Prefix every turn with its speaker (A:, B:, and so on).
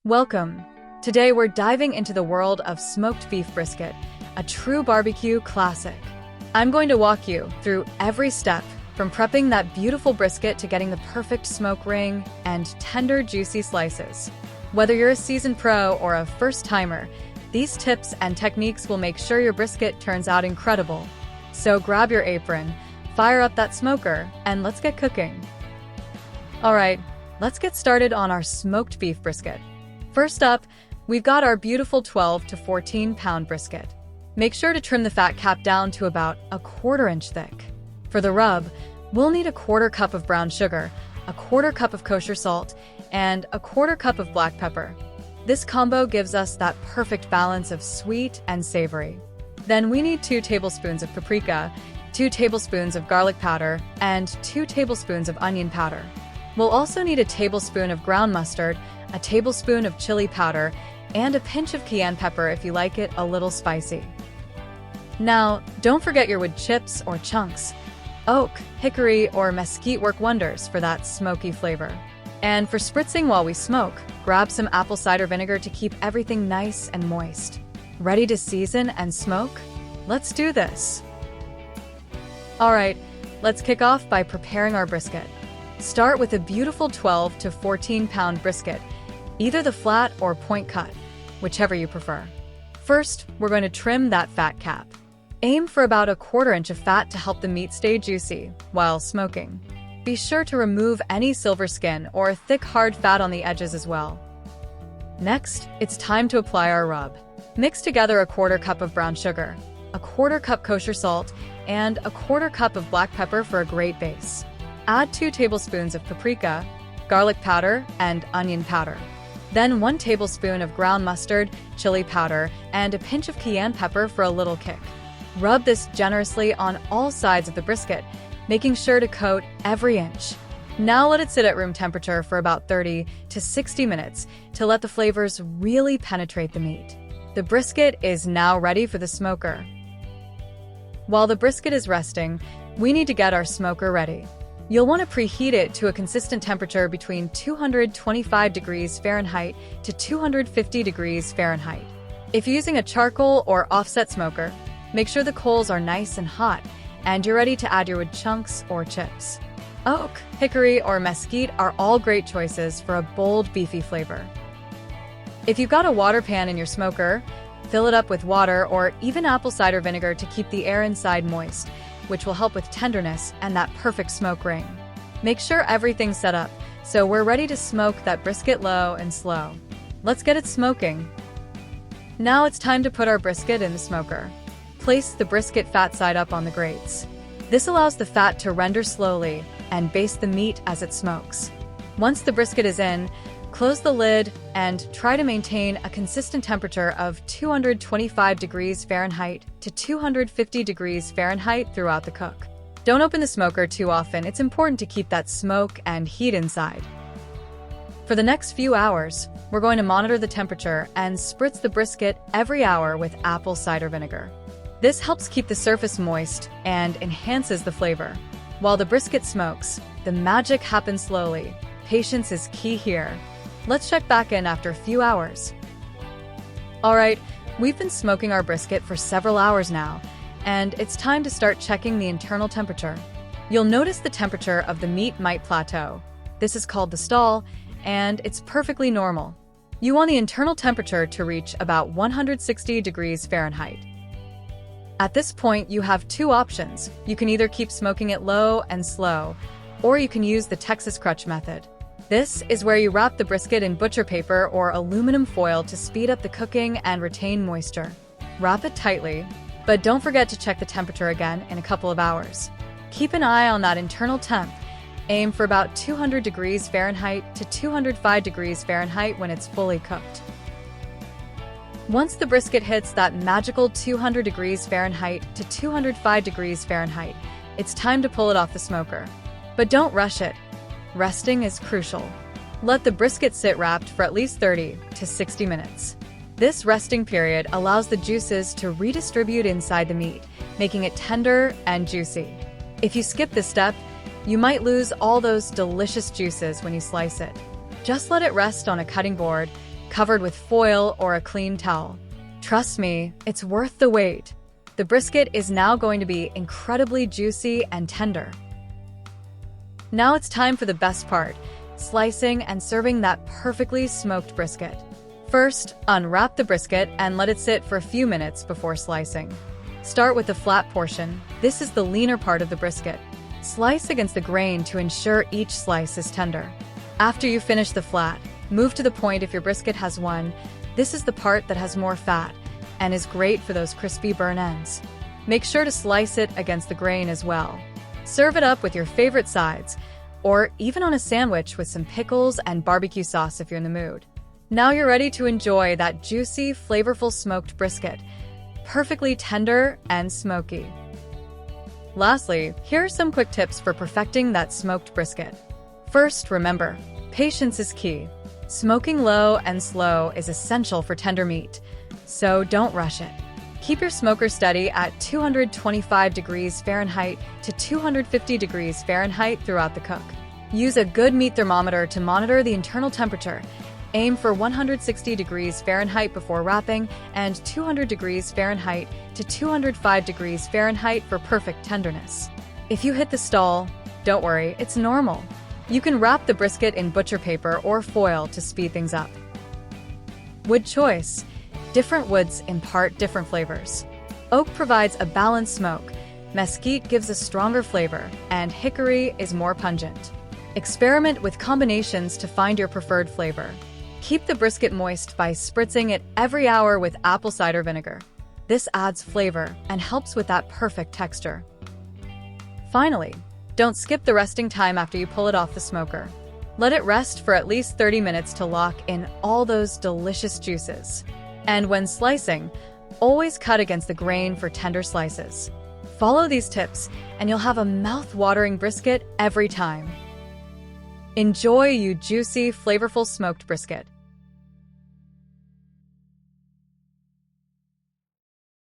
A: Welcome. Today we're diving into the world of smoked beef brisket, a true barbecue classic. I'm going to walk you through every step, from prepping that beautiful brisket to getting the perfect smoke ring and tender, juicy slices. Whether you're a seasoned pro or a first-timer, these tips and techniques will make sure your brisket turns out incredible. So grab your apron, fire up that smoker, and let's get cooking. All right, let's get started on our smoked beef brisket. First up, we've got our beautiful 12 to 14 pound brisket. Make sure to trim the fat cap down to about a 1/4 inch thick. For the rub, we'll need a 1/4 cup of brown sugar, a 1/4 cup of kosher salt, and a 1/4 cup of black pepper. This combo gives us that perfect balance of sweet and savory. Then we need 2 tablespoons of paprika, 2 tablespoons of garlic powder, and 2 tablespoons of onion powder. We'll also need a tablespoon of ground mustard, a tablespoon of chili powder, and a pinch of cayenne pepper if you like it a little spicy. Now, don't forget your wood chips or chunks. Oak, hickory, or mesquite work wonders for that smoky flavor. And for spritzing while we smoke, grab some apple cider vinegar to keep everything nice and moist. Ready to season and smoke? Let's do this! Alright, let's kick off by preparing our brisket. Start with a beautiful 12 to 14 pound brisket, either the flat or point cut, whichever you prefer. First, we're going to trim that fat cap. Aim for about a 1/4 inch of fat to help the meat stay juicy while smoking. Be sure to remove any silver skin or thick hard fat on the edges as well. Next, it's time to apply our rub. Mix together a 1/4 cup of brown sugar, a 1/4 cup kosher salt, and a 1/4 cup of black pepper for a great base. Add 2 tablespoons of paprika, garlic powder, and onion powder. Then 1 tablespoon of ground mustard, chili powder, and a pinch of cayenne pepper for a little kick. Rub this generously on all sides of the brisket, making sure to coat every inch. Now let it sit at room temperature for about 30 to 60 minutes to let the flavors really penetrate the meat. The brisket is now ready for the smoker. While the brisket is resting, we need to get our smoker ready. You'll want to preheat it to a consistent temperature between 225 degrees Fahrenheit to 250 degrees Fahrenheit. If you're using a charcoal or offset smoker, make sure the coals are nice and hot, and you're ready to add your wood chunks or chips. Oak, hickory, or mesquite are all great choices for a bold, beefy flavor. If you've got a water pan in your smoker, fill it up with water or even apple cider vinegar to keep the air inside moist, which will help with tenderness and that perfect smoke ring. Make sure everything's set up, so we're ready to smoke that brisket low and slow. Let's get it smoking. Now it's time to put our brisket in the smoker. Place the brisket fat side up on the grates. This allows the fat to render slowly and baste the meat as it smokes. Once the brisket is in, close the lid and try to maintain a consistent temperature of 225 degrees Fahrenheit to 250 degrees Fahrenheit throughout the cook. Don't open the smoker too often. It's important to keep that smoke and heat inside. For the next few hours, we're going to monitor the temperature and spritz the brisket every hour with apple cider vinegar. This helps keep the surface moist and enhances the flavor. While the brisket smokes, the magic happens slowly. Patience is key here. Let's check back in after a few hours. Alright, we've been smoking our brisket for several hours now, and it's time to start checking the internal temperature. You'll notice the temperature of the meat might plateau. This is called the stall, and it's perfectly normal. You want the internal temperature to reach about 160 degrees Fahrenheit. At this point, you have 2 options. You can either keep smoking it low and slow, or you can use the Texas crutch method. This is where you wrap the brisket in butcher paper or aluminum foil to speed up the cooking and retain moisture. Wrap it tightly, but don't forget to check the temperature again in a couple of hours. Keep an eye on that internal temp. Aim for about 200 degrees Fahrenheit to 205 degrees Fahrenheit when it's fully cooked. Once the brisket hits that magical 200 degrees Fahrenheit to 205 degrees Fahrenheit, it's time to pull it off the smoker. But don't rush it. Resting is crucial. Let the brisket sit wrapped for at least 30 to 60 minutes. This resting period allows the juices to redistribute inside the meat, making it tender and juicy. If you skip this step, you might lose all those delicious juices when you slice it. Just let it rest on a cutting board, covered with foil or a clean towel. Trust me, it's worth the wait. The brisket is now going to be incredibly juicy and tender. Now it's time for the best part, slicing and serving that perfectly smoked brisket. First, unwrap the brisket and let it sit for a few minutes before slicing. Start with the flat portion. This is the leaner part of the brisket. Slice against the grain to ensure each slice is tender. After you finish the flat, move to the point if your brisket has one. This is the part that has more fat and is great for those crispy burn ends. Make sure to slice it against the grain as well. Serve it up with your favorite sides, or even on a sandwich with some pickles and barbecue sauce if you're in the mood. Now you're ready to enjoy that juicy, flavorful smoked brisket, perfectly tender and smoky. Lastly, here are some quick tips for perfecting that smoked brisket. First, remember, patience is key. Smoking low and slow is essential for tender meat, so don't rush it. Keep your smoker steady at 225 degrees Fahrenheit to 250 degrees Fahrenheit throughout the cook. Use a good meat thermometer to monitor the internal temperature. Aim for 160 degrees Fahrenheit before wrapping and 200 degrees Fahrenheit to 205 degrees Fahrenheit for perfect tenderness. If you hit the stall, don't worry, it's normal. You can wrap the brisket in butcher paper or foil to speed things up. Wood choice. Different woods impart different flavors. Oak provides a balanced smoke, mesquite gives a stronger flavor, and hickory is more pungent. Experiment with combinations to find your preferred flavor. Keep the brisket moist by spritzing it every hour with apple cider vinegar. This adds flavor and helps with that perfect texture. Finally, don't skip the resting time after you pull it off the smoker. Let it rest for at least 30 minutes to lock in all those delicious juices. And when slicing, always cut against the grain for tender slices. Follow these tips, and you'll have a mouth-watering brisket every time. Enjoy you juicy, flavorful smoked brisket.